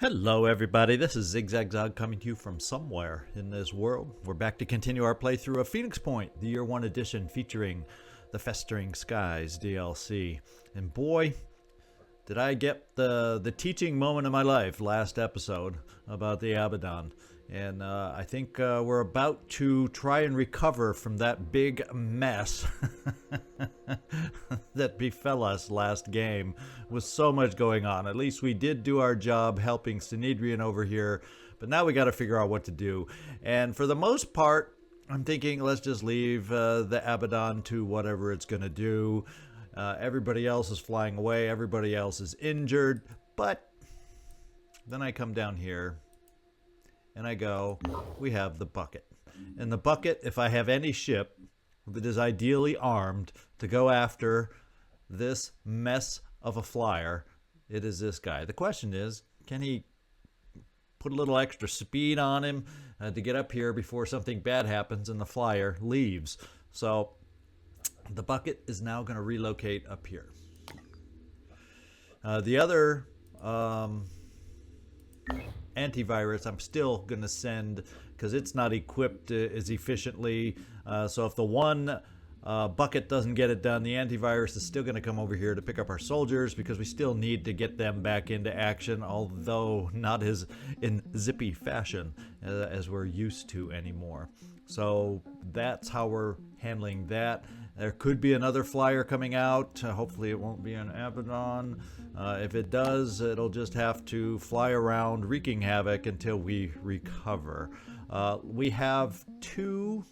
Hello everybody, this is ZigZagZog coming to you from somewhere in this world. We're back to continue our playthrough of Phoenix Point, the Year 1 edition featuring the Festering Skies DLC. And boy, did I get the teaching moment of my life last episode about the Abaddon. And I think we're about to try and recover from that big mess that befell us last game with so much going on. At least we did do our job helping Synedrian over here, but now we got to figure out what to do. And for the most part, I'm thinking let's just leave the Abaddon to whatever it's going to do. Everybody else is flying away. Everybody else is injured. But then I come down here and I go, we have the bucket. And the bucket, if I have any ship that is ideally armed to go after this mess of a flyer, it is this guy. The question is, can he put a little extra speed on him to get up here before something bad happens and the flyer leaves? So the bucket is now going to relocate up here. The other antivirus I'm still going to send because it's not equipped as efficiently. So if the one bucket doesn't get it done, the antivirus is still going to come over here to pick up our soldiers because we still need to get them back into action, although not as in zippy fashion as we're used to anymore. So that's how we're handling that. There could be another flyer coming out. Hopefully it won't be an Abaddon. If it does, it'll just have to fly around wreaking havoc until we recover. We have two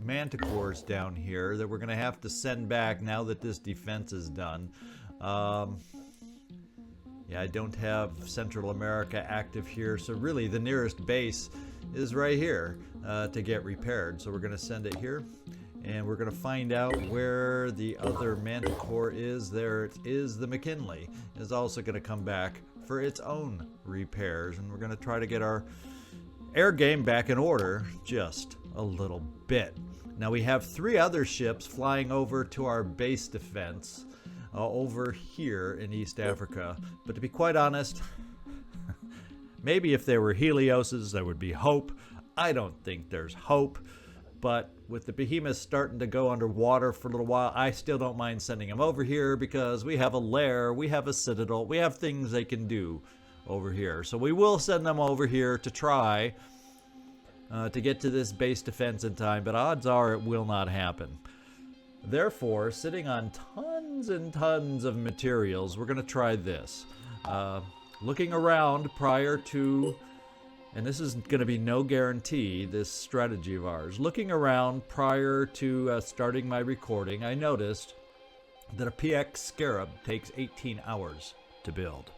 manticores down here that we're going to have to send back now that this defense is done. Yeah, I don't have Central America active here, so really the nearest base is right here to get repaired. So we're going to send it here. And we're going to find out where the other manticore is. There it is. The McKinley is also going to come back for its own repairs. And we're going to try to get our air game back in order just a little bit. Now we have three other ships flying over to our base defense over here in East Africa. But to be quite honest, maybe if they were Helioses, there would be hope. I don't think there's hope. But with the behemoths starting to go underwater for a little while, I still don't mind sending them over here because we have a lair, we have a citadel, we have things they can do over here. So we will send them over here to try to get to this base defense in time, but odds are it will not happen. Therefore, sitting on tons and tons of materials, we're going to try this. Looking around prior to... And this is going to be no guarantee, this strategy of ours. Looking around prior to starting my recording, I noticed that a PX Scarab takes 18 hours to build.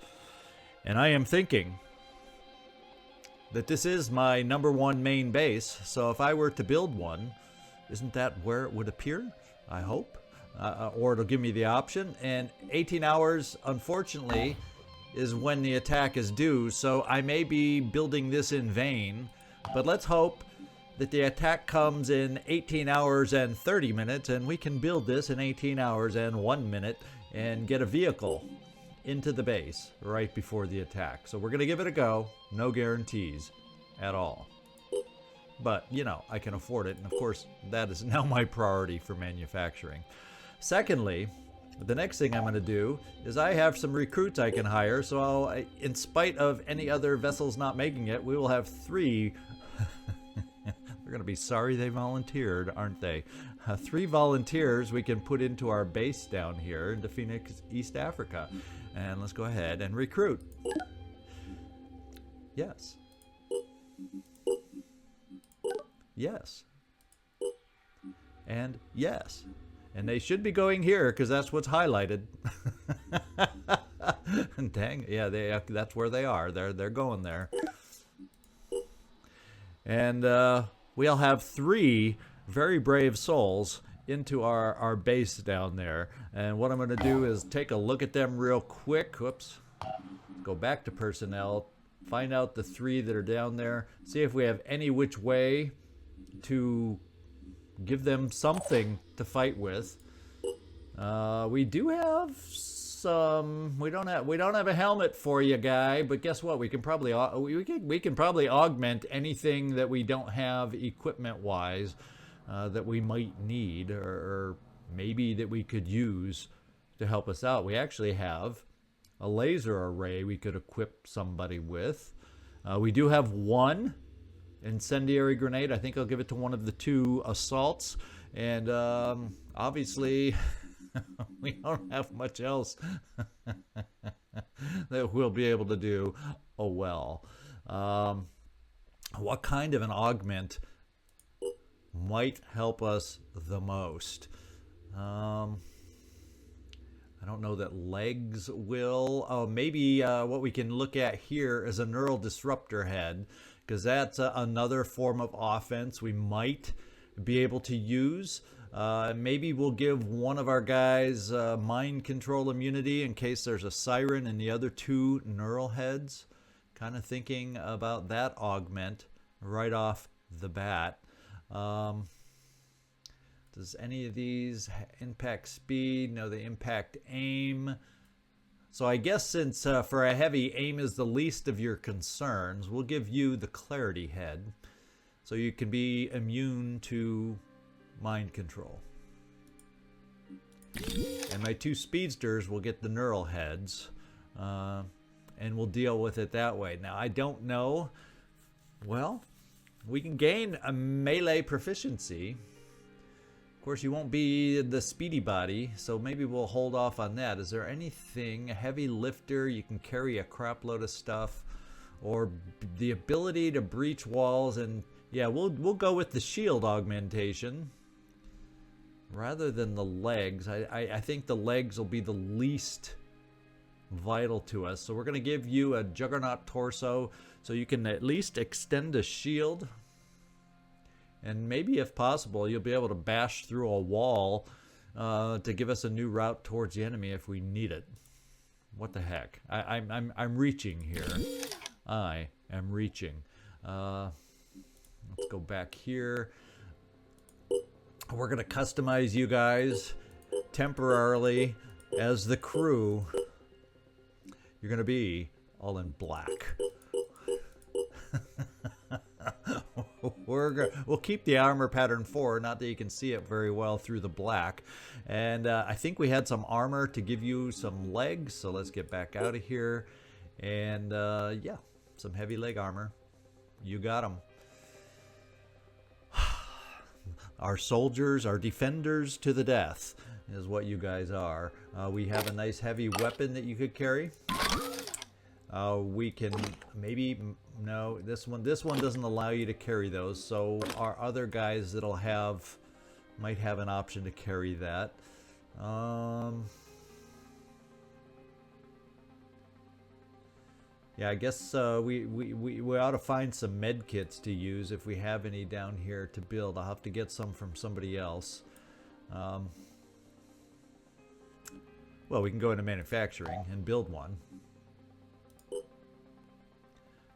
And I am thinking that this is my #1 main base, so if I were to build one, isn't that where it would appear? I hope. Or it'll give me the option. And 18 hours, unfortunately, is when the attack is due, so I may be building this in vain, but let's hope that the attack comes in 18 hours and 30 minutes and we can build this in 18 hours and 1 minute and get a vehicle into the base right before the attack. So we're going to give it a go. No guarantees at all. But, you know, I can afford it, and of course that is now my priority for manufacturing. Secondly, the next thing I'm going to do is I have some recruits I can hire, so in spite of any other vessels not making it, we will have 3. They're going to be sorry they volunteered, aren't they? 3 volunteers we can put into our base down here into Phoenix, East Africa. And let's go ahead and recruit. Yes. Yes. And yes. And they should be going here because that's what's highlighted. Dang, yeah, that's where they are. They're going there. And we'll have 3 very brave souls into our base down there. And what I'm going to do is take a look at them real quick. Whoops. Go back to personnel. Find out the 3 that are down there. See if we have any which way to give them something to fight with. We do have we don't have a helmet for you, guy. But guess what? We can probably we can probably augment anything that we don't have equipment wise that we might need, or maybe that we could use to help us out. We actually have a laser array we could equip somebody with. We do have one incendiary grenade. I think I'll give it to one of the two assaults. And obviously, we don't have much else that we'll be able to do. Oh well. What kind of an augment might help us the most? I don't know that legs will. Oh, maybe what we can look at here is a neural disruptor head, because that's another form of offense we might be able to use. Maybe we'll give one of our guys mind control immunity in case there's a siren, and the other two neural heads. Kind of thinking about that augment right off the bat. Does any of these impact speed? No, they impact aim. So I guess since for a heavy, aim is the least of your concerns, we'll give you the clarity head, so you can be immune to mind control. And my two speedsters will get the neural heads, and we'll deal with it that way. Now, I don't know. Well, we can gain a melee proficiency. Of course, you won't be the speedy body, so maybe we'll hold off on that. Is there anything, a heavy lifter, you can carry a crap load of stuff, or the ability to breach walls? And yeah, we'll go with the shield augmentation rather than the legs. I think the legs will be the least vital to us. So we're going to give you a juggernaut torso so you can at least extend a shield. And maybe, if possible, you'll be able to bash through a wall to give us a new route towards the enemy if we need it. What the heck? I'm reaching here. I am reaching. Let's go back here. We're going to customize you guys temporarily as the crew. You're going to be all in black. We'll keep the armor pattern 4, not that you can see it very well through the black. And I think we had some armor to give you some legs, so let's get back out of here. And yeah, some heavy leg armor. You got them. Our soldiers, our defenders to the death is what you guys are. We have a nice heavy weapon that you could carry. We can maybe, no, this one doesn't allow you to carry those, so our other guys that'll have might have an option to carry that. Yeah, I guess we ought to find some med kits to use if we have any down here to build. I'll have to get some from somebody else. Well, we can go into manufacturing and build one,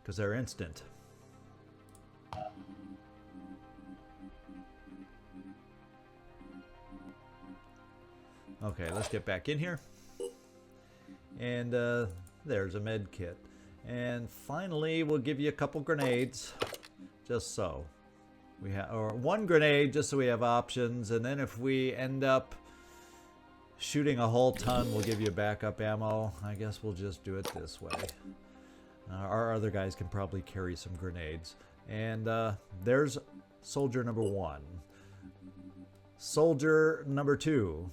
because they're instant. Okay, let's get back in here. And there's a med kit. And finally, we'll give you a couple grenades, just so we have, or one grenade just so we have options. And then if we end up shooting a whole ton, we'll give you backup ammo. I guess we'll just do it this way. Our other guys can probably carry some grenades. And there's soldier number 1. Soldier number 2.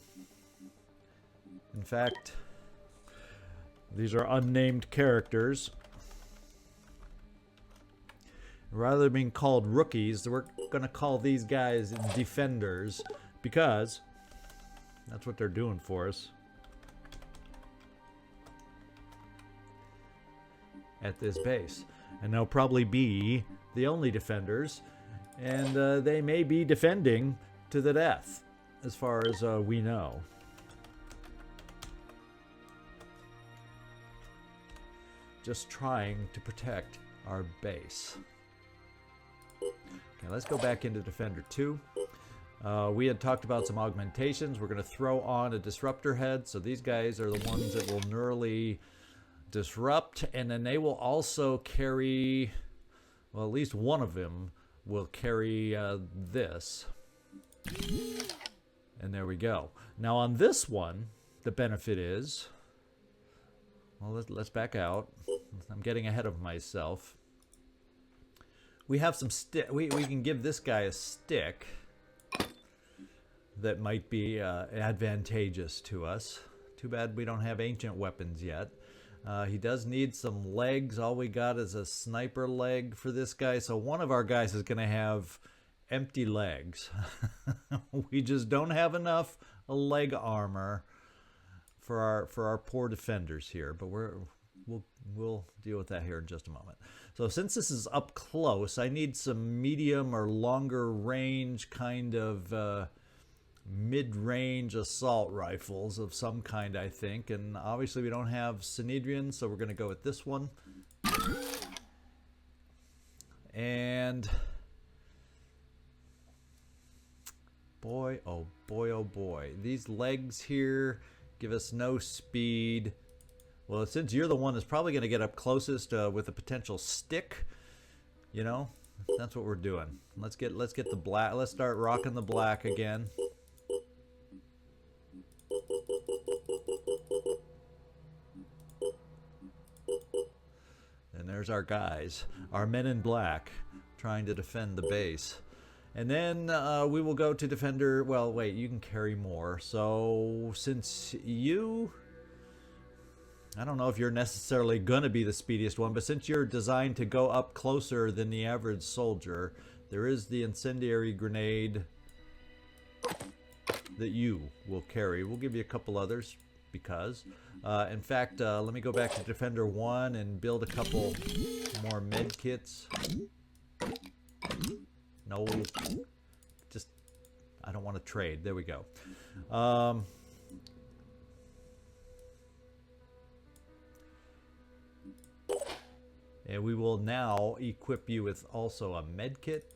In fact, these are unnamed characters. Rather than being called rookies, we're going to call these guys defenders, because that's what they're doing for us at this base. And they'll probably be the only defenders, and they may be defending to the death, as far as we know. Just trying to protect our base. Okay, let's go back into Defender 2. We had talked about some augmentations. We're going to throw on a disruptor head. So these guys are the ones that will neurally disrupt. And then they will also carry, well, at least one of them will carry this. And there we go. Now on this one, the benefit is, well, let's back out. I'm getting ahead of myself. We have some stick. We can give this guy a stick that might be advantageous to us. Too bad we don't have ancient weapons yet. He does need some legs. All we got is a sniper leg for this guy. So one of our guys is going to have empty legs. We just don't have enough leg armor for our poor defenders here. But we'll deal with that here in just a moment. So since this is up close, I need some medium or longer range kind of mid-range assault rifles of some kind, I think. And obviously we don't have Synedrian, so we're going to go with this one. And boy, oh boy, oh boy. These legs here give us no speed. Well, since you're the one that's probably going to get up closest with a potential stick, you know, that's what we're doing. Let's get the black. Let's start rocking the black again. And there's our guys, our men in black, trying to defend the base. And then we will go to defender. Well, wait, you can carry more. So since you, I don't know if you're necessarily going to be the speediest one, but since you're designed to go up closer than the average soldier, there is the incendiary grenade that you will carry. We'll give you a couple others because, in fact, let me go back to Defender 1 and build a couple more med kits. No, just, I don't want to trade. There we go. And we will now equip you with also a med kit.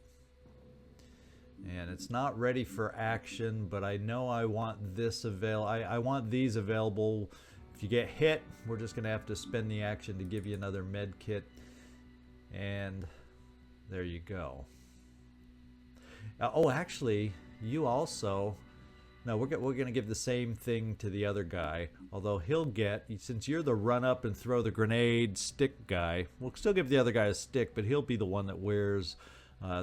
And it's not ready for action, but I know I want this I want these available. If you get hit, we're just going to have to spend the action to give you another med kit. And there you go. Oh, actually, you also... No, we're going to give the same thing to the other guy. Although he'll get, since you're the run up and throw the grenade stick guy, we'll still give the other guy a stick, but he'll be the one that wears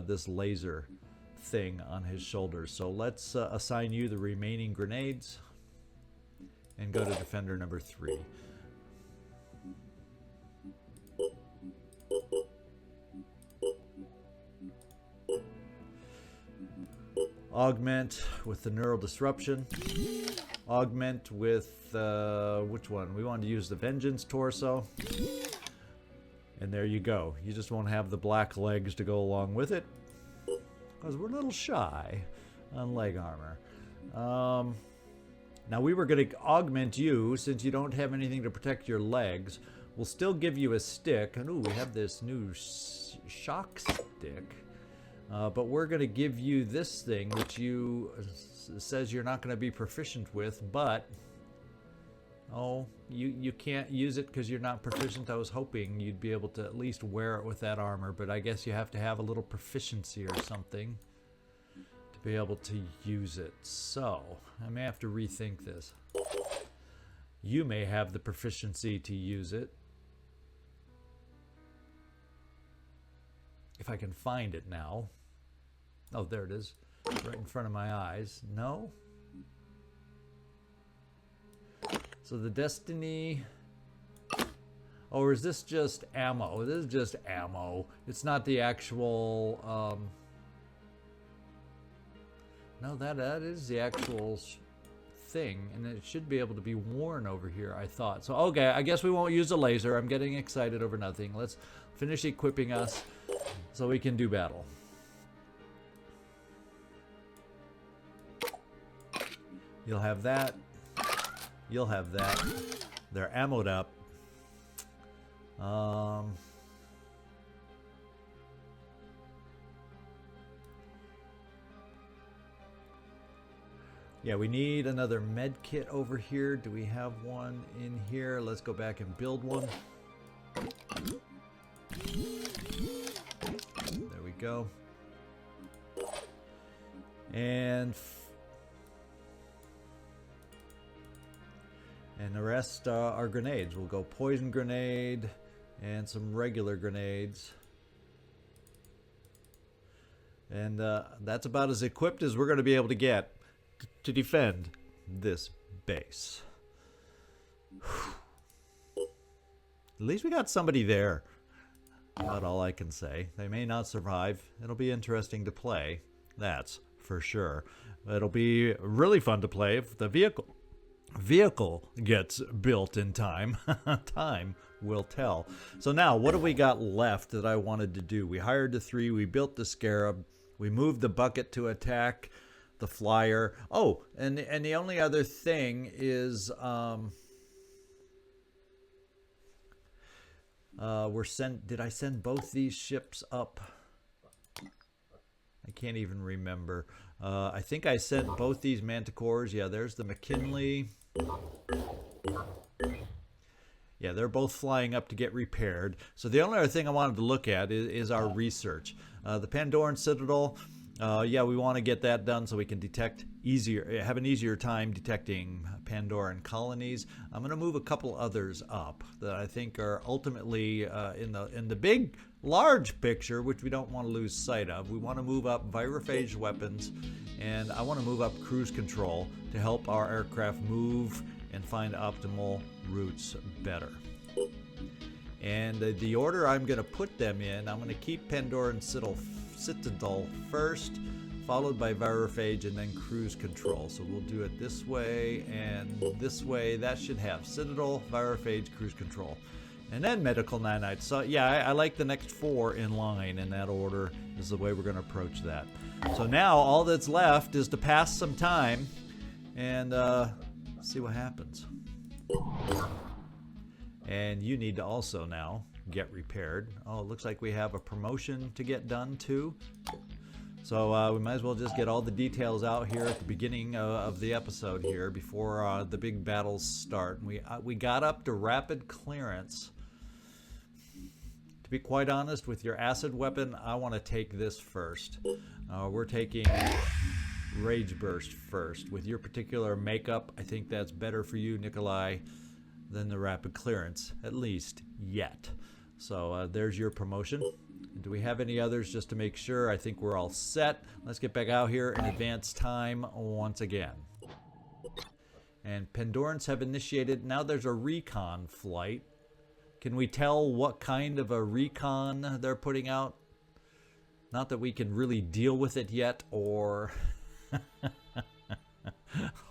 this laser thing on his shoulders. So let's assign you the remaining grenades and go to defender number 3. Augment with the neural disruption. Augment with which one? We want to use the vengeance torso. And there you go. You just won't have the black legs to go along with it, because we're a little shy on leg armor. Now we were going to augment you since you don't have anything to protect your legs. We'll still give you a stick. And ooh, we have this new shock stick. But we're going to give you this thing, which you says you're not going to be proficient with, but oh, you can't use it because you're not proficient. I was hoping you'd be able to at least wear it with that armor, but I guess you have to have a little proficiency or something to be able to use it. So I may have to rethink this. You may have the proficiency to use it. If I can find it now. Oh, there it is. Right in front of my eyes. No? So the Destiny... Oh, or is this just ammo? This is just ammo. It's not the actual... No, that is the actual thing. And it should be able to be worn over here, I thought. So, okay, I guess we won't use a laser. I'm getting excited over nothing. Let's finish equipping us so we can do battle. You'll have that. You'll have that. They're ammoed up. Yeah, we need another med kit over here. Do we have one in here? Let's go back and build one. There we go. And the rest are grenades. We'll go poison grenade and some regular grenades. And that's about as equipped as we're going to be able to get to defend this base. At least we got somebody there. About all I can say. They may not survive. It'll be interesting to play. That's for sure. It'll be really fun to play if the vehicle gets built in time. Time will tell. So now, what do we got left that I wanted to do? We hired the 3. We built the Scarab. We moved the bucket to attack the flyer. Oh, and the only other thing is did I send both these ships up? I can't even remember. I think I sent both these Manticores. Yeah, there's the McKinley. Yeah, they're both flying up to get repaired. So the only other thing I wanted to look at is our research. The Pandoran Citadel, yeah, we want to get that done so we can have an easier time detecting Pandoran colonies. I'm going to move a couple others up that I think are ultimately in the large picture, which we don't want to lose sight of. We want to move up virophage weapons, and I want to move up cruise control to help our aircraft move and find optimal routes better. And the order I'm going to put them in, I'm going to keep Pandoran Citadel first, followed by virophage, and then cruise control. So we'll do it this way and this way. That should have Citadel, virophage, cruise control, and then medical nanites. So yeah, I like the next 4 in line in that order is the way we're going to approach that. So now all that's left is to pass some time and see what happens. And you need to also now get repaired. Oh, it looks like we have a promotion to get done too. So we might as well just get all the details out here at the beginning of the episode here before the big battles start. We got up to rapid clearance. To be quite honest, with your acid weapon, I want to take this first. We're taking Rage Burst first. With your particular makeup, I think that's better for you, Nikolai, than the rapid clearance, at least yet. So there's your promotion. Do we have any others just to make sure? I think we're all set. Let's get back out here and advance time once again. And Pandorans have initiated. Now there's a recon flight. Can we tell what kind of a recon they're putting out? Not that we can really deal with it yet, or...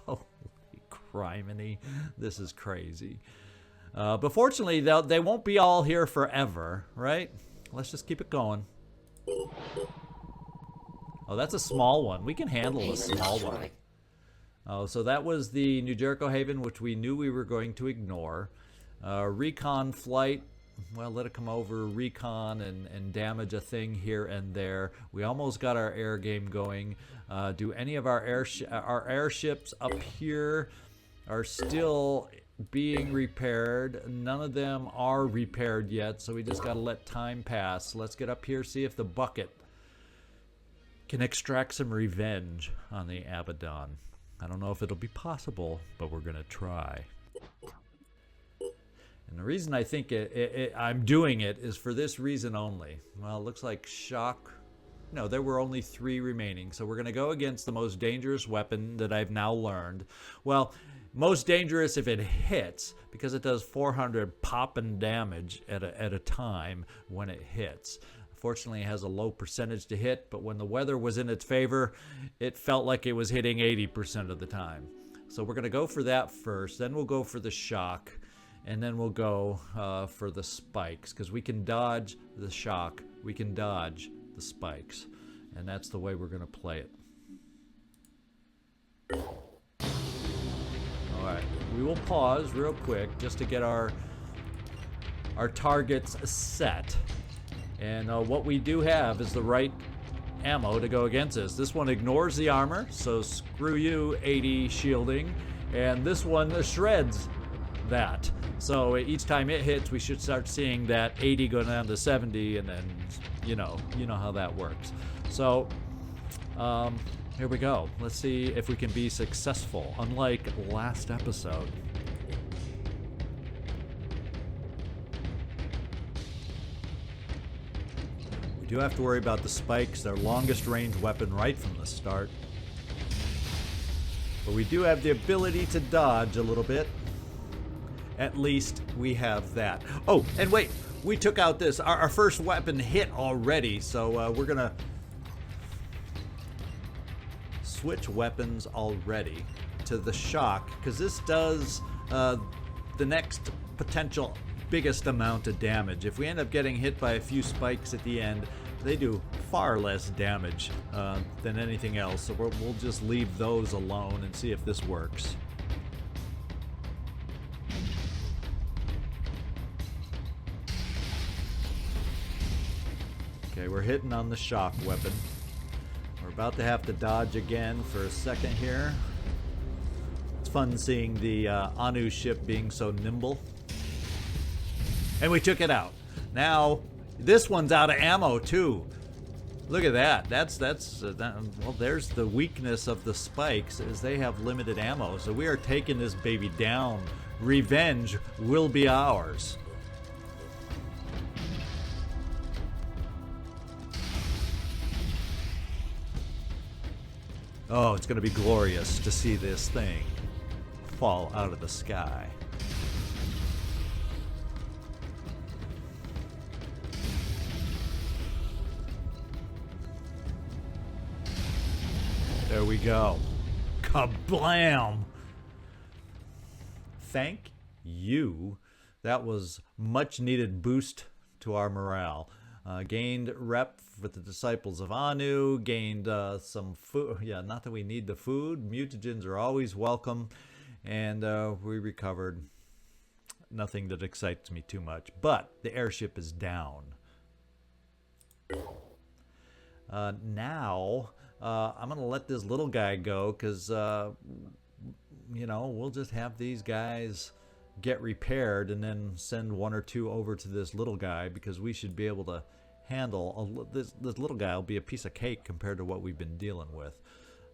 Holy criminy. This is crazy. But fortunately, they won't be all here forever, right? Let's just keep it going. Oh, that's a small one. We can handle a small one. Oh, so that was the New Jericho Haven, which we knew we were going to ignore. Recon flight. Well, let it come over, recon, and damage a thing here and there. We almost got our air game going. Do any of our airships up here are still being repaired? None of them are repaired yet, so we just got to let time pass. Let's get up here, see if the bucket can extract some revenge on the Abaddon. I don't know if it'll be possible, but we're going to try. And the reason I think I'm doing it is for this reason only. Well, it looks like shock. No, there were only 3 remaining. So we're going to go against the most dangerous weapon that I've now learned. Well, most dangerous if it hits, because it does 400 popping damage at a time when it hits. Fortunately, it has a low percentage to hit, but when the weather was in its favor, it felt like it was hitting 80% of the time. So we're going to go for that first. Then we'll go for the shock. And then we'll go for the spikes, because we can dodge the shock, we can dodge the spikes, and that's the way we're going to play it. Alright, we will pause real quick just to get our targets set. And what we do have is the right ammo to go against this. This one ignores the armor, so screw you, 80 shielding. And this one shreds that. So each time it hits, we should start seeing that 80 go down to 70, and then, you know how that works. So, here we go. Let's see if we can be successful, unlike last episode. We do have to worry about the spikes, their longest range weapon right from the start. But we do have the ability to dodge a little bit. At least we have that. Oh, and wait, we took out this. Our first weapon hit already, so we're gonna switch weapons already to the shock, because this does the next potential biggest amount of damage. If we end up getting hit by a few spikes at the end, they do far less damage than anything else, so we'll just leave those alone and see if this works. Okay, we're hitting on the shock weapon. We're about to have to dodge again for a second here. It's fun seeing the Anu ship being so nimble. And we took it out. Now, this one's out of ammo too. Look at that. Well, there's the weakness of the spikes, is they have limited ammo. So we are taking this baby down. Revenge will be ours. Oh, it's going to be glorious to see this thing fall out of the sky. There we go. Kablam! Thank you. That was much needed boost to our morale. Gained rep with the Disciples of Anu, gained some food. Yeah, not that we need the food. Mutagens are always welcome. And we recovered. Nothing that excites me too much. But the airship is down. Now, I'm going to let this little guy go because, we'll just have these guys get repaired and then send one or two over to this little guy, because we should be able to handle this little guy will be a piece of cake compared to what we've been dealing with.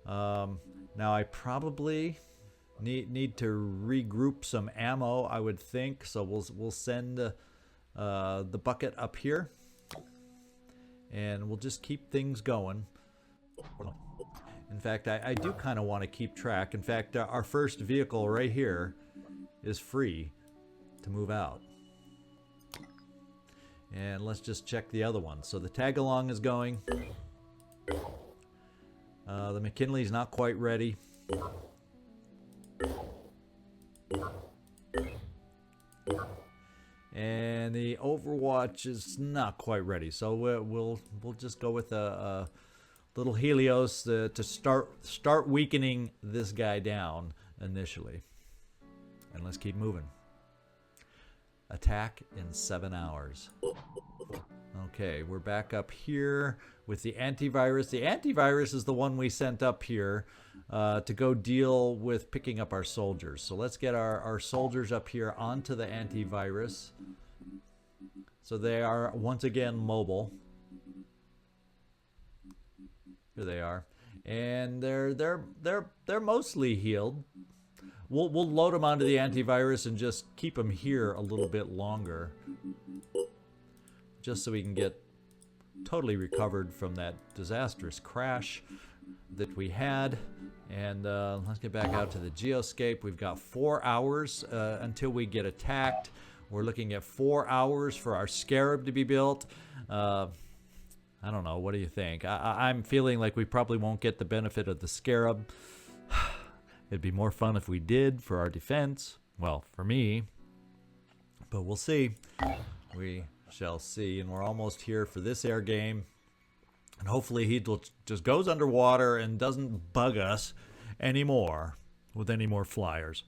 Now I probably need to regroup some ammo, I would think, so we'll send the bucket up here and we'll just keep things going. In fact, I do kind of want to keep track. In fact, our first vehicle right here is free to move out. And let's just check the other one. So the tag-along is going. The McKinley's not quite ready. And the Overwatch is not quite ready. So we'll just go with a little Helios to start weakening this guy down initially. And let's keep moving. Attack in 7 hours. Okay, we're back up here with the antivirus. The antivirus is the one we sent up here to go deal with picking up our soldiers. So let's get our soldiers up here onto the antivirus. So they are once again mobile. Here they are. And they're mostly healed. We'll load them onto the antivirus and just keep them here a little bit longer, just so we can get totally recovered from that disastrous crash that we had. And let's get back out to the GeoScape. We've got 4 hours until we get attacked. We're looking at 4 hours for our Scarab to be built. I don't know. What do you think? I'm feeling like we probably won't get the benefit of the Scarab. It'd be more fun if we did for our defense. Well, for me. But we'll see. We shall see. And we're almost here for this air game. And hopefully he just goes underwater and doesn't bug us anymore with any more flyers.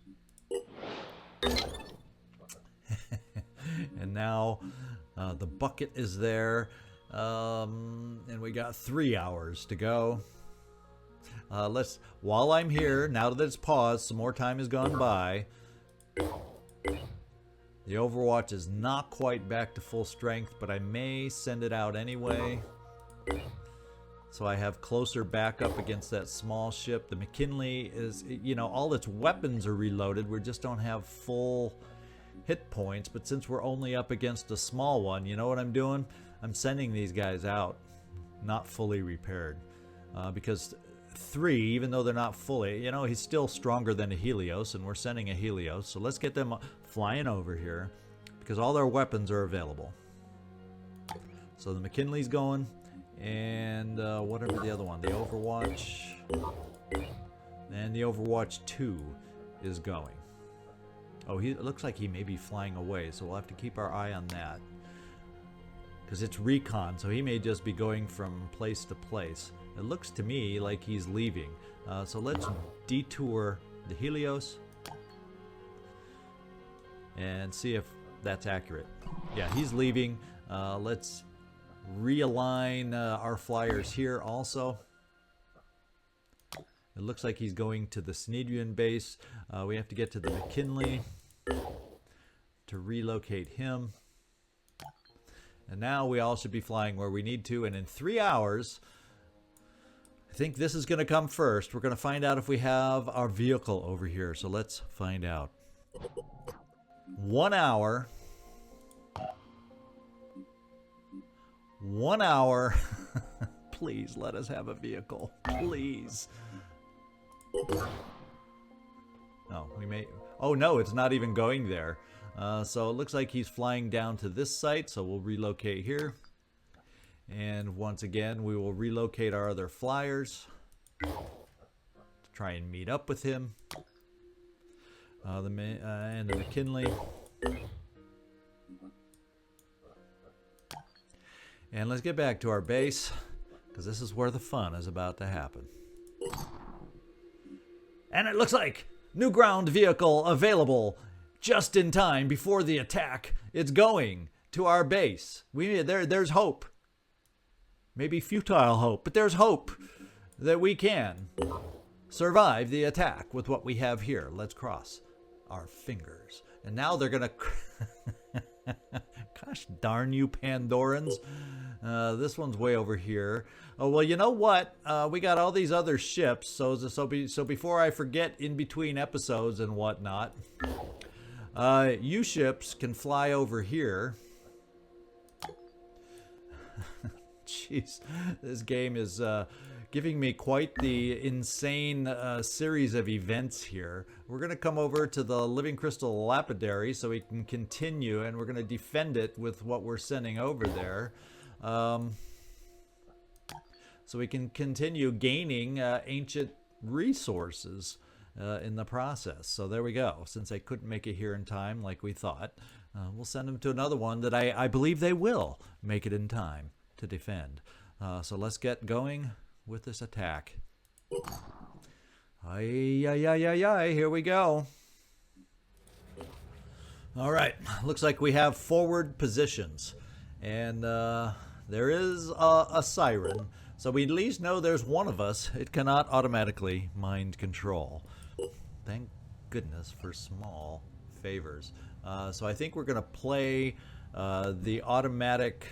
And now the bucket is there. And we got 3 hours to go. While I'm here, now that it's paused, some more time has gone by. The Overwatch is not quite back to full strength, but I may send it out anyway. So I have closer backup against that small ship. The McKinley is, you know, all its weapons are reloaded. We just don't have full hit points. But since we're only up against a small one, you know what I'm doing? I'm sending these guys out not fully repaired. Because 3, even though they're not fully, you know, he's still stronger than a Helios, and we're sending a Helios. So let's get them flying over here because all their weapons are available. So the McKinley's going, and whatever the other one, the Overwatch, and the Overwatch 2 is going. Oh, it looks like he may be flying away, so we'll have to keep our eye on that. Because it's recon, so he may just be going from place to place. It looks to me like he's leaving. So let's detour the Helios and see if that's accurate. Yeah, he's leaving. Let's realign our flyers here also. It looks like he's going to the Snedrian base. We have to get to the McKinley to relocate him. And now we all should be flying where we need to. And in 3 hours, I think this is going to come first. We're going to find out if we have our vehicle over here. So let's find out. 1 hour. 1 hour. Please let us have a vehicle. Please. Oh, we may. Oh no, it's not even going there. So it looks like he's flying down to this site. So we'll relocate here. And once again, we will relocate our other flyers to try and meet up with him. And the McKinley. And let's get back to our base, because this is where the fun is about to happen. And it looks like new ground vehicle available just in time before the attack. It's going to our base. There's hope. Maybe futile hope, but there's hope that we can survive the attack with what we have here. Let's cross our fingers. And now they're going to... Gosh darn you, Pandorans. This one's way over here. Oh, well, you know what? We got all these other ships, so before I forget in between episodes and whatnot, you ships can fly over here. Jeez, this game is giving me quite the insane series of events here. We're going to come over to the Living Crystal Lapidary so we can continue, and we're going to defend it with what we're sending over there. So we can continue gaining ancient resources in the process. So there we go. Since they couldn't make it here in time like we thought, we'll send them to another one that I believe they will make it in time to defend. So let's get going with this attack. Here we go. All right, looks like we have forward positions, and there is a siren, so we at least know there's one of us. It cannot automatically mind control. Thank goodness for small favors. So I think we're going to play the automatic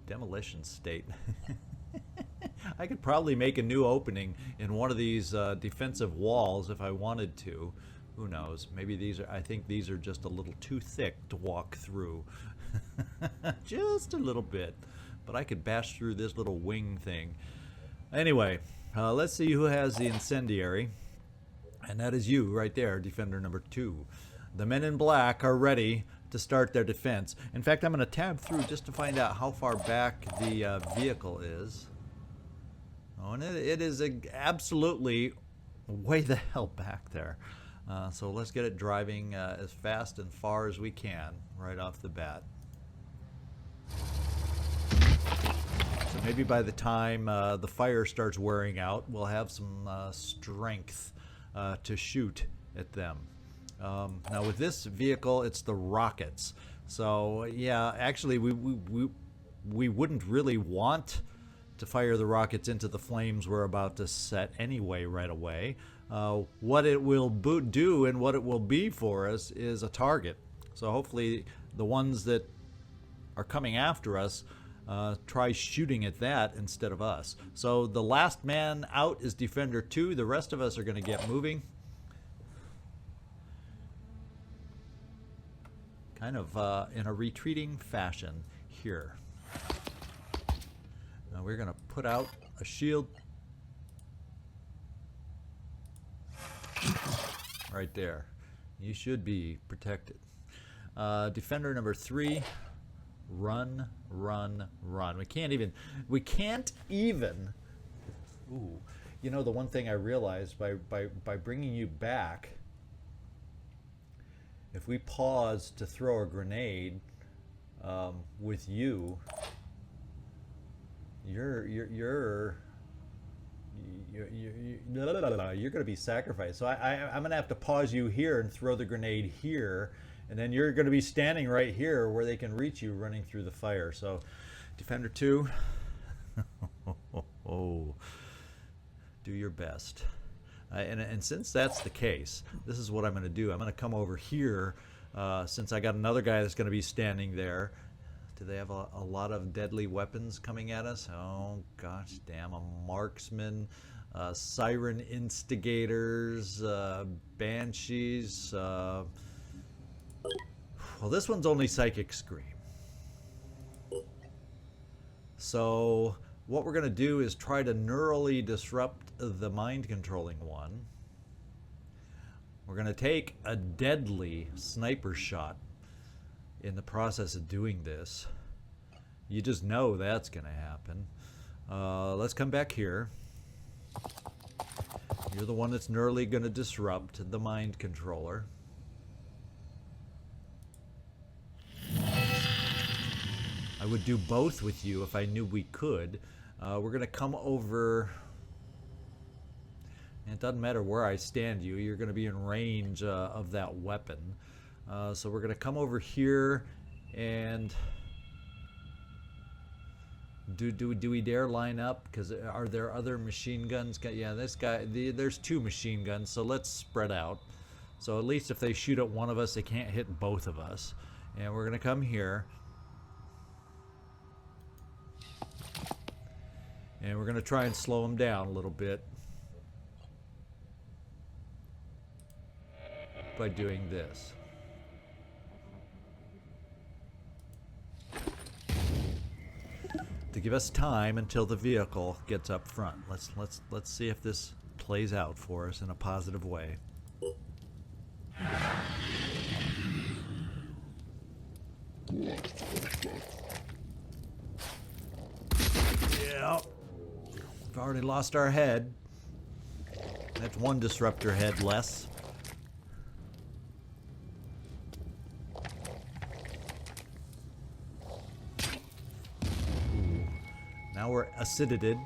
demolition state. I could probably make a new opening in one of these defensive walls if I wanted to. Who knows? Maybe these are, I think these are just a little too thick to walk through. Just a little bit. But I could bash through this little wing thing. Anyway, let's see who has the incendiary. And that is you right there, defender number 2. The men in black are ready to start their defense. In fact, I'm going to tab through just to find out how far back the vehicle is. Oh, and it is absolutely way the hell back there. So let's get it driving as fast and far as we can right off the bat. So maybe by the time the fire starts wearing out, we'll have some strength to shoot at them. Now with this vehicle, it's the rockets. So yeah, actually we we wouldn't really want to fire the rockets into the flames we're about to set anyway right away. What it will do and what it will be for us is a target. So hopefully the ones that are coming after us try shooting at that instead of us. So the last man out is Defender 2. The rest of us are going to get moving. Kind of in a retreating fashion here. Now we're going to put out a shield right there. You should be protected. Defender number 3, run, run, run. We can't even. Ooh, you know, the one thing I realized by bringing you back, if we pause to throw a grenade with you, you're going to be sacrificed. So I'm going to have to pause you here and throw the grenade here, and then you're going to be standing right here where they can reach you running through the fire. So Defender 2, oh, do your best. And since that's the case, this is what I'm going to do. I'm going to come over here since I got another guy that's going to be standing there. Do they have a lot of deadly weapons coming at us? Oh, gosh damn. A marksman, siren instigators, banshees. Well, this one's only psychic scream. So what we're going to do is try to neurally disrupt the mind controlling one. We're going to take a deadly sniper shot in the process of doing this. You just know that's going to happen. Let's come back here. You're the one that's nearly going to disrupt the mind controller. I would do both with you if I knew we could. We're going to come over. And it doesn't matter where I stand you. You're going to be in range of that weapon. So we're going to come over here and do we dare line up? Because are there other machine guns? Yeah, this guy, there's 2 machine guns, so let's spread out. So at least if they shoot at one of us, they can't hit both of us. And we're going to come here. And we're going to try and slow them down a little bit by doing this. To give us time until the vehicle gets up front. Let's see if this plays out for us in a positive way. Yeah. We've already lost our head. That's one disruptor head less. Now we're acided,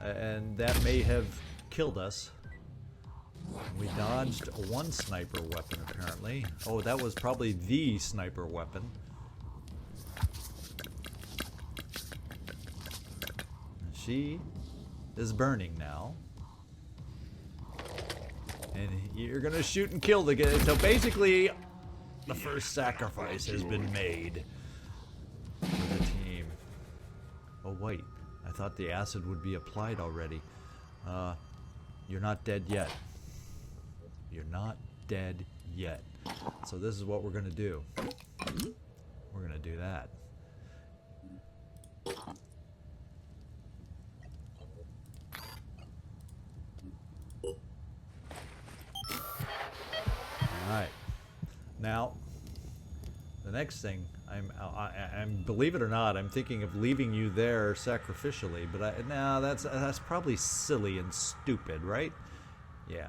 and that may have killed us. We dodged one sniper weapon, apparently. Oh, that was probably the sniper weapon. She is burning now. And you're gonna shoot and kill the guy. So basically, the first sacrifice has been made for the team. Oh wait, I thought the acid would be applied already. You're not dead yet. You're not dead yet. So this is what we're gonna do. We're gonna do that. Alright. Now, the next thing, I'm believe it or not, I'm thinking of leaving you there sacrificially, but no, that's probably silly and stupid, right? Yeah.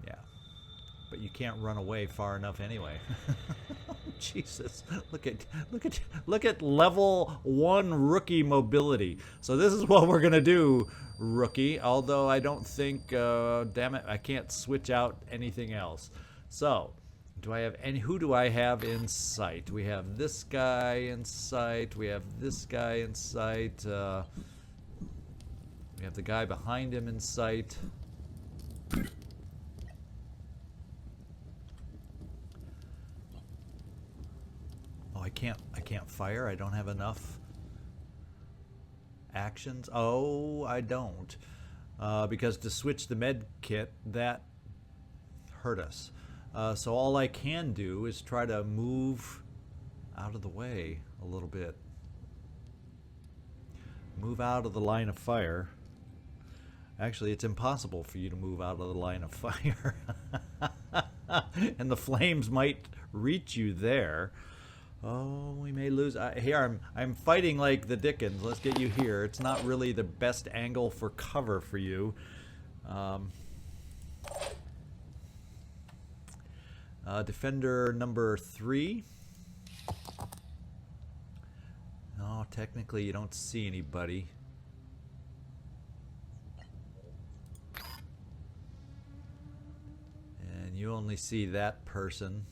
Yeah. But you can't run away far enough anyway. Jesus. Look at level 1 rookie mobility. So this is what we're going to do, rookie, although I don't think damn it, I can't switch out anything else. So, do I have any? Who do I have in sight? We have this guy in sight. We have this guy in sight. We have the guy behind him in sight. Oh, I can't fire. I don't have enough actions. Oh, I don't. Because to switch the med kit, that hurt us. So all I can do is try to move out of the way a little bit. Move out of the line of fire. Actually, it's impossible for you to move out of the line of fire. And the flames might reach you there. Oh, we may lose. Here, I'm fighting like the Dickens. Let's get you here. It's not really the best angle for cover for you. Defender number 3. Oh, technically you don't see anybody. And you only see that person.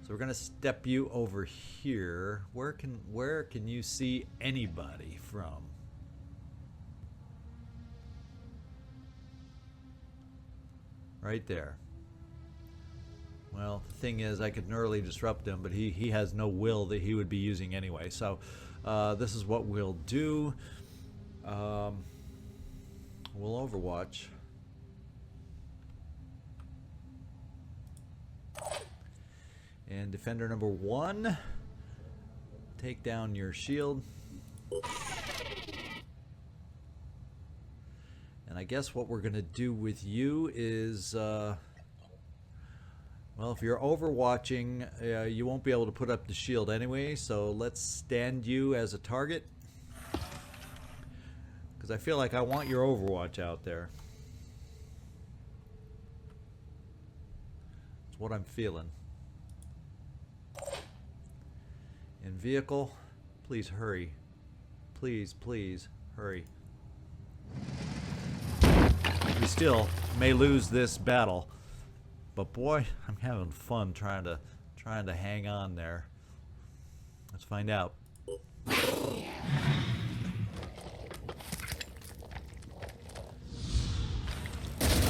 So we're gonna step you over here. Where can you see anybody from? Right there. Well, the thing is, I could nearly disrupt him, but he has no will that he would be using anyway. So this is what we'll do. We'll Overwatch. And defender number 1, take down your shield. And I guess what we're going to do with you is, well, if you're overwatching, you won't be able to put up the shield anyway, so let's stand you as a target. Because I feel like I want your Overwatch out there. It's what I'm feeling. In vehicle, please hurry. Please, please, hurry. We still may lose this battle, but boy, I'm having fun trying to hang on there. Let's find out.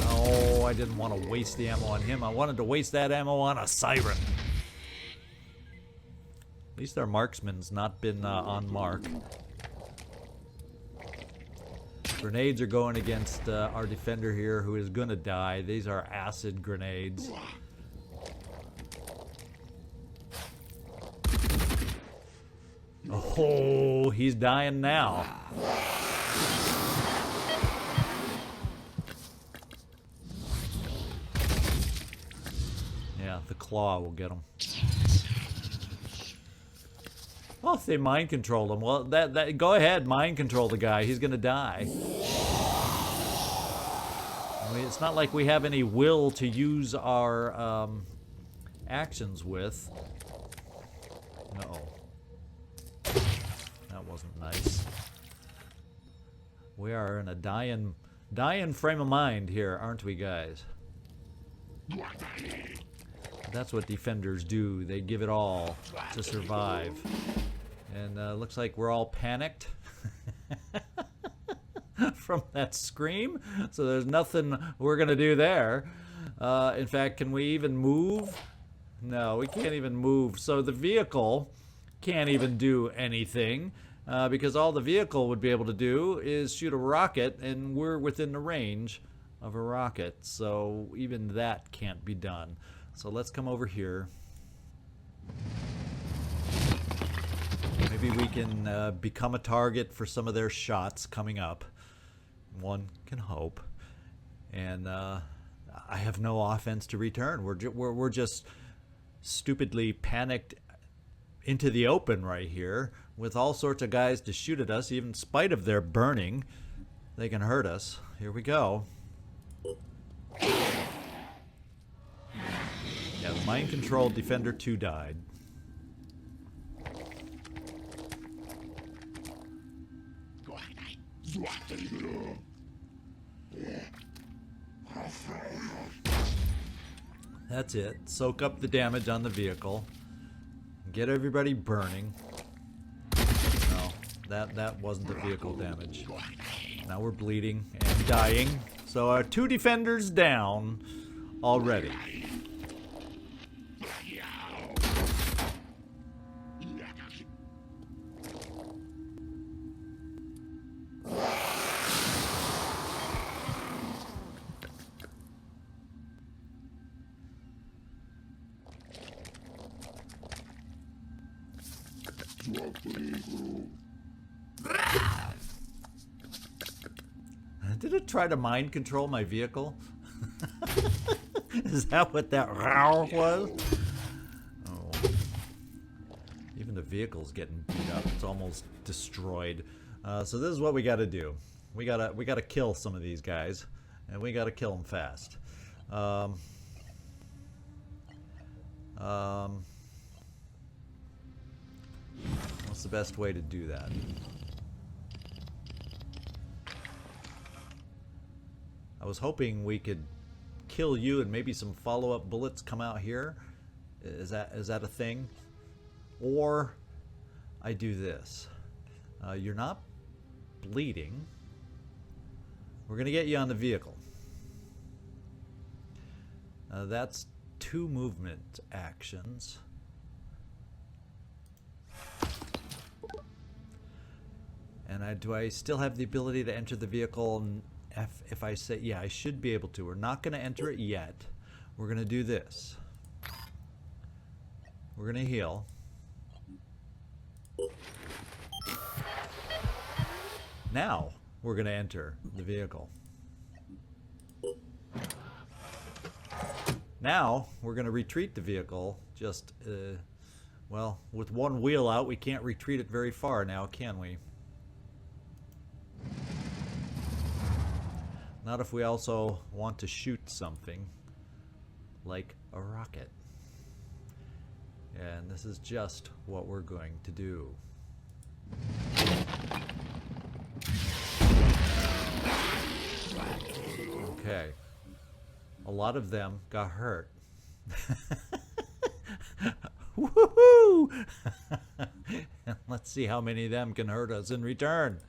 Oh, I didn't want to waste the ammo on him. I wanted to waste that ammo on a siren. At least our marksman's not been on mark. Grenades are going against our defender here, who is gonna die. These are acid grenades. Oh, he's dying now. Yeah, the claw will get him. Well, if they mind control him, well, that go ahead, mind control the guy. He's gonna die. I mean, it's not like we have any will to use our actions with. Uh-oh. That wasn't nice. We are in a dying frame of mind here, aren't we, guys? That's what defenders do. They give it all to survive. And looks like we're all panicked from that scream. So there's nothing we're going to do there. In fact, can we even move? No, we can't even move. So the vehicle can't even do anything because all the vehicle would be able to do is shoot a rocket, and we're within the range of a rocket. So even that can't be done. So let's come over here. Maybe we can become a target for some of their shots coming up. One can hope. And I have no offense to return. We're just stupidly panicked into the open right here with all sorts of guys to shoot at us, even in spite of their burning. They can hurt us. Here we go. Yeah, the mind-controlled Defender 2 died. That's it. Soak up the damage on the vehicle. Get everybody burning. No, that wasn't the vehicle damage. Now we're bleeding and dying. So our 2 defenders down already. Did it try to mind control my vehicle? Is that what that roar was? Oh. Even the vehicle's getting beat up. It's almost destroyed. So this is what we got to do. We gotta kill some of these guys, and we gotta kill them fast. What's the best way to do that? I was hoping we could kill you and maybe some follow-up bullets come out here. Is that a thing? Or I do this. You're not bleeding. We're gonna get you on the vehicle. That's 2 movement actions. And do I still have the ability to enter the vehicle? If I say, yeah, I should be able to. We're not going to enter it yet. We're going to do this. We're going to heal. Now we're going to enter the vehicle. Now we're going to retreat the vehicle. Just, well, with 1 wheel out, we can't retreat it very far now, can we? Not if we also want to shoot something like a rocket. And this is just what we're going to do. Okay. A lot of them got hurt. Woohoo! Let's see how many of them can hurt us in return.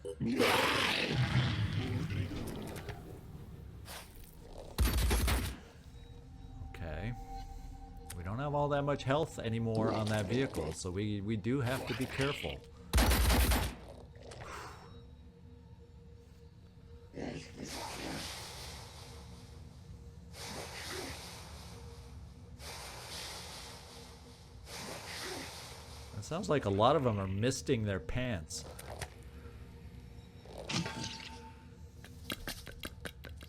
Don't have all that much health anymore on that vehicle, so we do have to be careful. It sounds like a lot of them are misting their pants.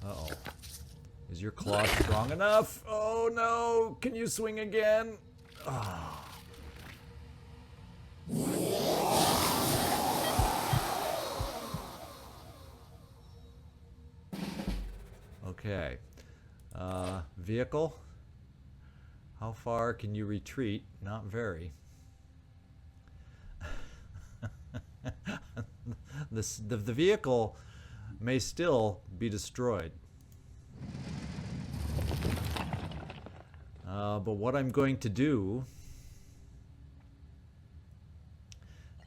Uh-oh. Is your claw strong enough? Oh no! Can you swing again? Oh. Okay. Vehicle? How far can you retreat? Not very. The vehicle may still be destroyed. But what I'm going to do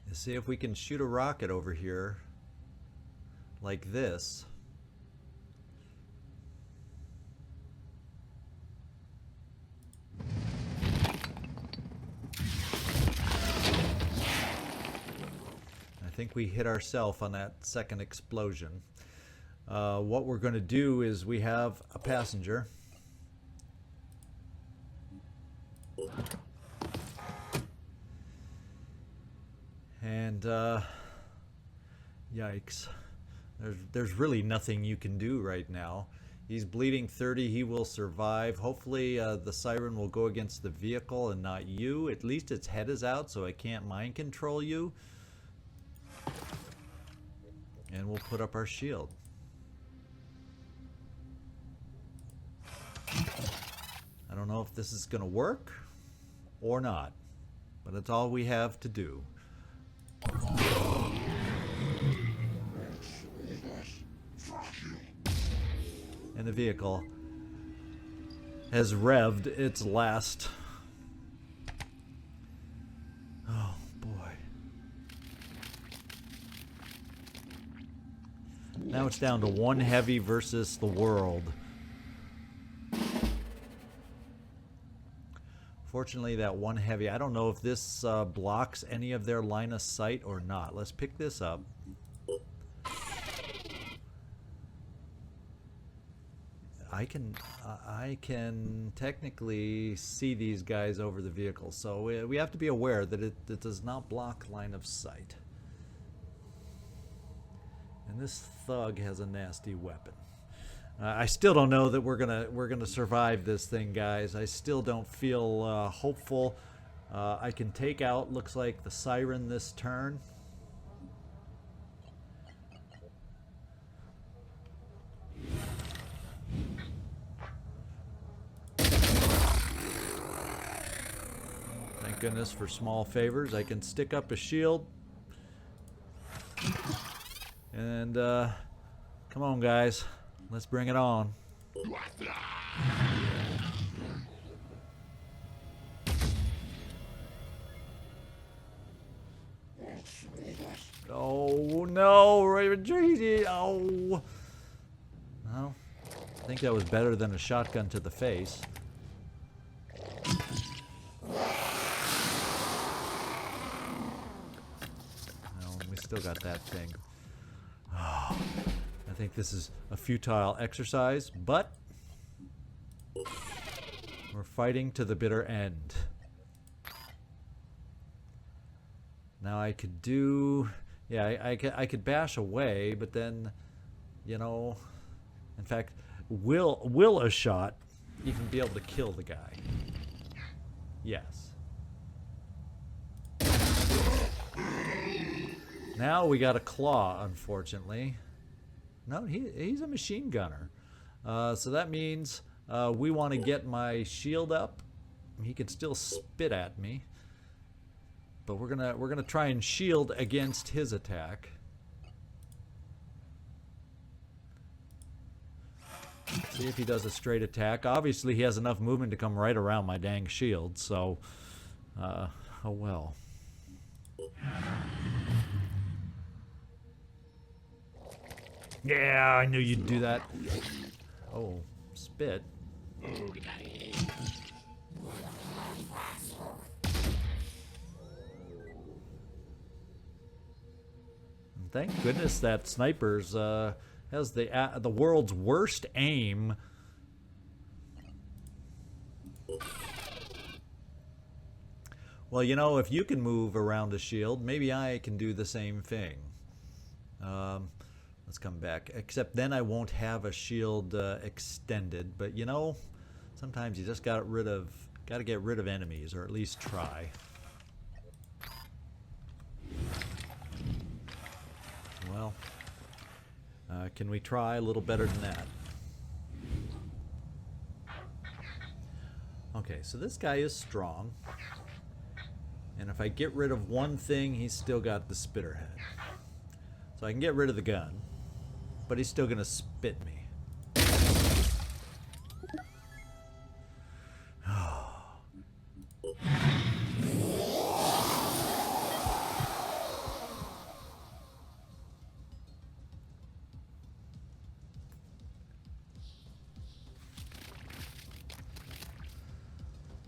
is see if we can shoot a rocket over here like this. I think we hit ourselves on that second explosion. What we're going to do is we have a passenger. And yikes, there's really nothing you can do right now. He's bleeding 30. He will survive. Hopefully the siren will go against the vehicle and not you. At least its head is out, so I can't mind control you. And we'll put up our shield. I don't know if this is gonna work or not, but it's all we have to do. And the vehicle has revved its last. Oh boy. Now it's down to one heavy versus the world. Fortunately, that one heavy, I don't know if this blocks any of their line of sight or not. Let's pick this up. I can technically see these guys over the vehicle, so we have to be aware that it does not block line of sight. And this thug has a nasty weapon. I still don't know that we're gonna survive this thing, guys. I still don't feel hopeful. I can take out, looks like, the siren this turn. Thank goodness for small favors. I can stick up a shield. And come on, guys. Let's bring it on. Oh no, retreat! Oh, well, I think that was better than a shotgun to the face. No, we still got that thing. Oh. I think this is a futile exercise, but we're fighting to the bitter end. Now I could do, yeah, I could bash away, but then, you know, in fact, will a shot even be able to kill the guy? Yes. Now we got a claw, unfortunately. No, he's a machine gunner. So that means we want to get my shield up. He can still spit at me, but we're gonna try and shield against his attack. See if he does a straight attack. Obviously, he has enough movement to come right around my dang shield. So, oh well. Yeah, I knew you'd do that. Oh, spit. Thank goodness that sniper's has the world's worst aim. Well, you know, if you can move around a shield, maybe I can do the same thing. Let's come back. Except then I won't have a shield extended. But you know, sometimes you just got to get rid of enemies, or at least try. Well, can we try a little better than that? Okay, so this guy is strong. And if I get rid of one thing, he's still got the spitter head. So I can get rid of the gun. But he's still gonna spit me.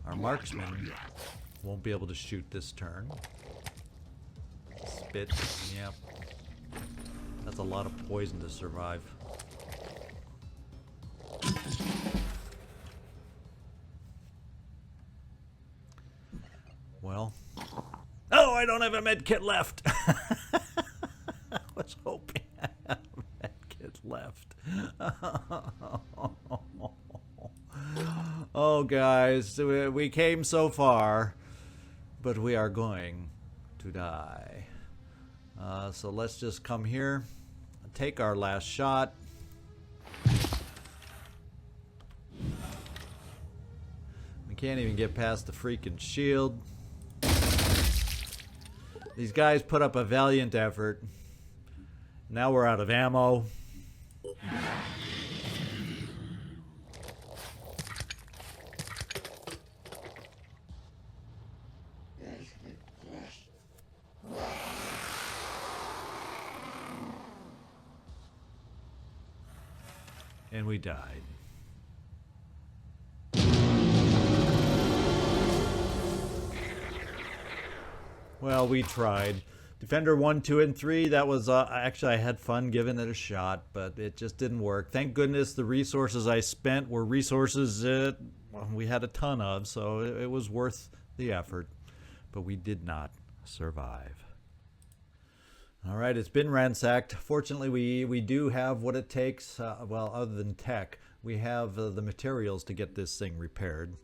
Our marksman won't be able to shoot this turn. Spit, yep. That's a lot of poison to survive. Well. Oh, I don't have a med kit left. I was hoping I had a med kit left. Oh, guys, we came so far, but we are going to die. So let's just come here, take our last shot. We can't even get past the freaking shield. These guys put up a valiant effort. Now we're out of ammo. And we died. Well, we tried. Defender 1, 2, and 3, that was, actually I had fun giving it a shot, but it just didn't work. Thank goodness the resources I spent were resources that we had a ton of, so it was worth the effort. But we did not survive. All right, it's been ransacked. Fortunately, we do have what it takes, well, other than tech, we have the materials to get this thing repaired.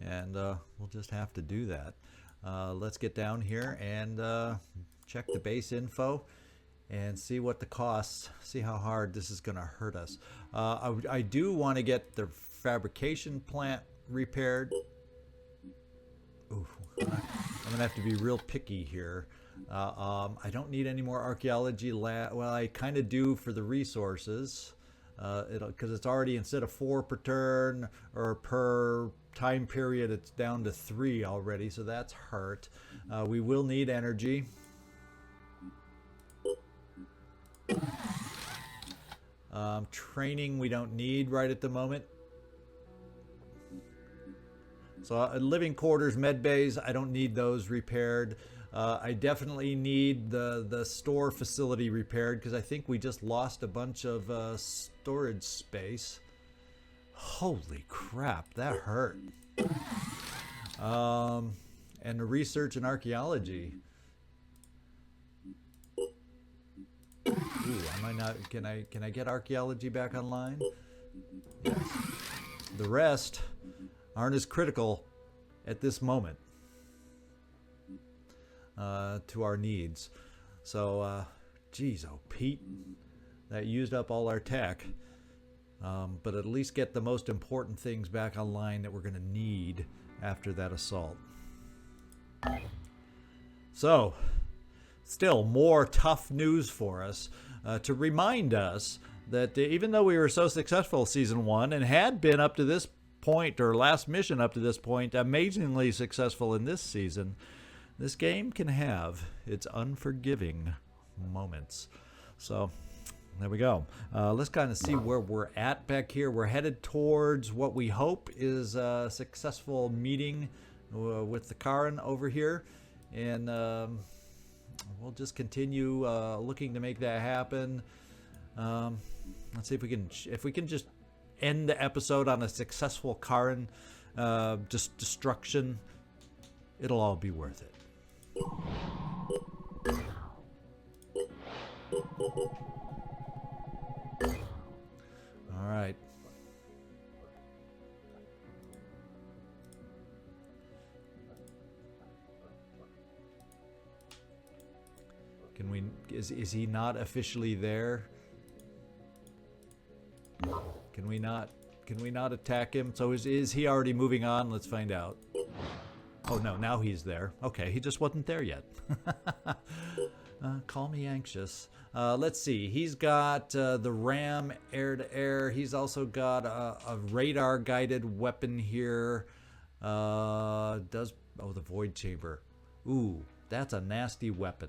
And we'll just have to do that. Let's get down here and check the base info and see what the costs, see how hard this is going to hurt us. I do want to get the fabrication plant repaired. Ooh, I'm going to have to be real picky here. I don't need any more archaeology lab. Well, I kind of do for the resources. Because it's already, instead of 4 per turn or per time period, it's down to 3 already, so that's hurt. We will need energy. Training we don't need right at the moment. So living quarters, med bays, I don't need those repaired. I definitely need the store facility repaired because I think we just lost a bunch of storage space. Holy crap, that hurt. And the research and archaeology. Ooh, I might not. Can I get archaeology back online? Yes. The rest aren't as critical at this moment. To our needs. So, geez, oh, Pete, that used up all our tech. But at least get the most important things back online that we're going to need after that assault. So, still more tough news for us to remind us that even though we were so successful season 1 and had been up to this point, or last mission up to this point, amazingly successful in this season, this game can have its unforgiving moments. So there we go. Let's kind of see where we're at back here. We're headed towards what we hope is a successful meeting with the Charun over here. And we'll just continue looking to make that happen. Let's see if we can just end the episode on a successful Charun just destruction. It'll all be worth it. All right. Can we? Is he not officially there? Can we not? Can we not attack him? So is he already moving on? Let's find out. Oh no, now he's there. Okay, he just wasn't there yet. Call me anxious. Let's see. He's got the Ram air-to-air. He's also got a radar-guided weapon here. The Void Chamber. Ooh, that's a nasty weapon.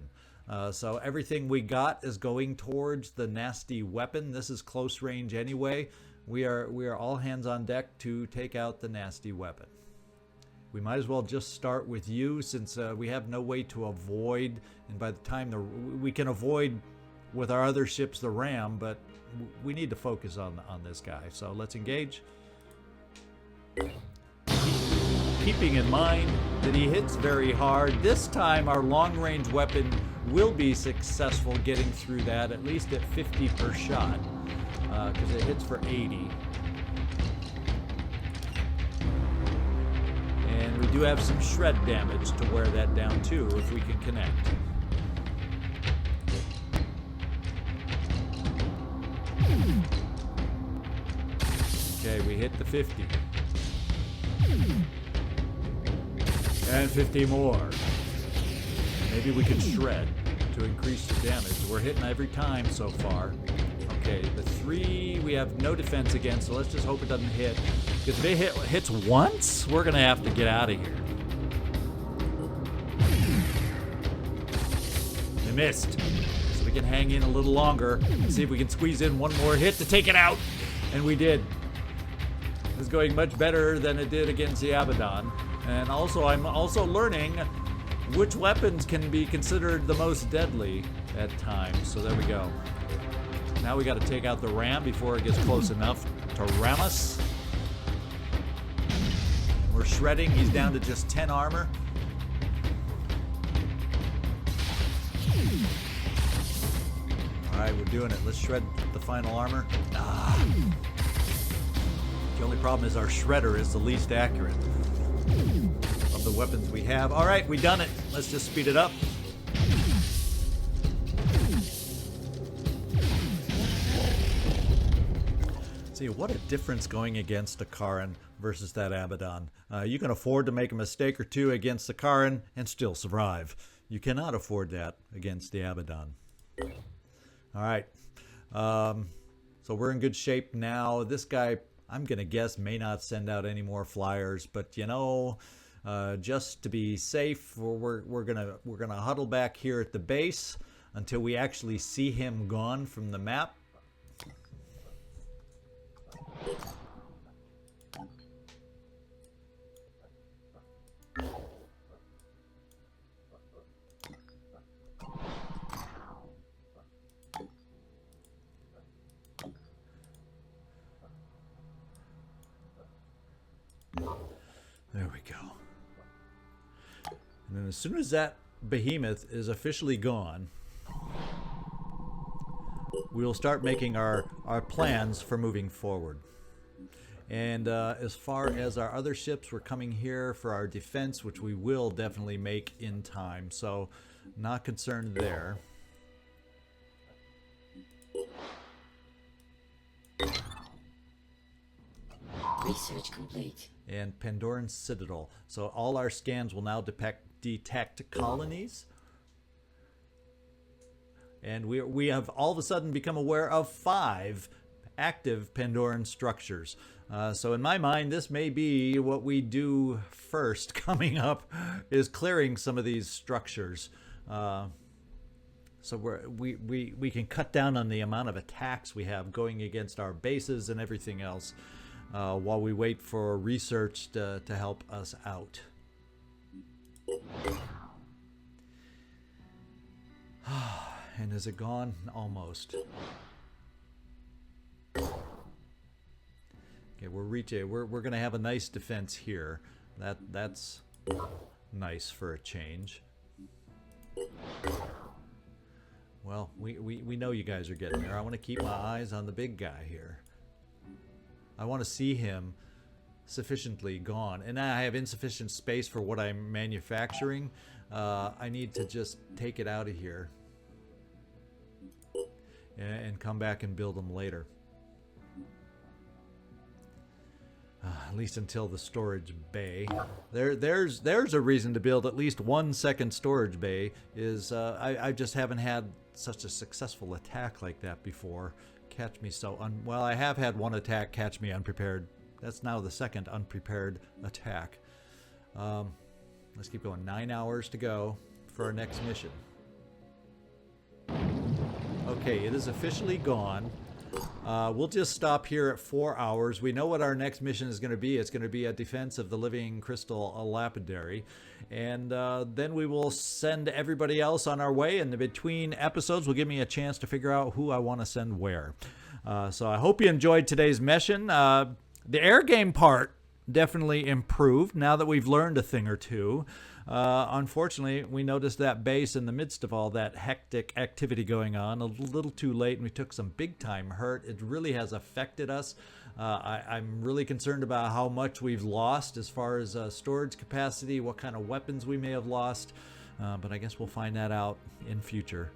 So everything we got is going towards the nasty weapon. This is close range anyway. We are all hands on deck to take out the nasty weapon. We might as well just start with you, since we have no way to avoid, and by the time we can avoid with our other ships the Ram, but we need to focus on this guy. So let's engage. Keeping in mind that he hits very hard, this time our long-range weapon will be successful getting through that, at least at 50 per shot, because it hits for 80. And we do have some shred damage to wear that down too, if we can connect. Okay, we hit the 50. And 50 more. Maybe we can shred to increase the damage. We're hitting every time so far. Okay, the 3 we have no defense against, so let's just hope it doesn't hit. Because if it hits once, we're going to have to get out of here. We missed. So we we can hang in a little longer and see if we can squeeze in one more hit to take it out. And we did. It's going much better than it did against the Abaddon. And also, I'm also learning which weapons can be considered the most deadly at times. So there we go. Now we got to take out the ram before it gets close enough to ram us. We're shredding. He's down to just 10 armor. Alright, we're doing it. Let's shred the final armor. The only problem is our shredder is the least accurate of the weapons we have. Alright, we done it. Let's just speed it up. See, what a difference going against a Charun versus that Abaddon. You can afford to make a mistake or two against the Charun and still survive. You cannot afford that against the Abaddon. Alright, so we're in good shape now. This guy, I'm gonna guess, may not send out any more flyers, but you know, just to be safe, we're gonna huddle back here at the base until we actually see him gone from the map. There we go. And then as soon as that behemoth is officially gone, we'll start making our plans for moving forward. And as far as our other ships, we're coming here for our defense, which we will definitely make in time. So not concerned there. Research complete. And Pandoran Citadel. So all our scans will now detect colonies. And we have all of a sudden become aware of 5 active Pandoran structures. So in my mind, this may be what we do first coming up, is clearing some of these structures. So we can cut down on the amount of attacks we have going against our bases and everything else while we wait for research to help us out. And is it gone? Almost. Okay, we're gonna have a nice defense here. That's nice for a change. Well, we know you guys are getting there. I want to keep my eyes on the big guy here. I want to see him sufficiently gone, and I have insufficient space for what I'm manufacturing. I need to just take it out of here and come back and build them later. At least until the storage bay. There's a reason to build at least 1 second storage bay. Is I just haven't had such a successful attack like that before. Catch me so well. I have had one attack catch me unprepared. That's now the second unprepared attack. Let's keep going. 9 hours to go for our next mission. Okay, it is officially gone. We'll just stop here at 4 hours. We know what our next mission is going to be. It's going to be a defense of the living crystal lapidary. And then we will send everybody else on our way. And between episodes will give me a chance to figure out who I want to send where. So I hope you enjoyed today's mission. The air game part definitely improved now that we've learned a thing or two. Unfortunately, we noticed that base in the midst of all that hectic activity going on a little too late, and we took some big time hurt. It really has affected us. I'm really concerned about how much we've lost as far as storage capacity, what kind of weapons we may have lost, but I guess we'll find that out in future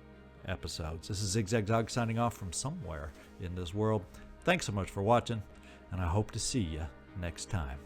episodes. This is ZigZagZog signing off from somewhere in this world. Thanks so much for watching, and I hope to see you next time.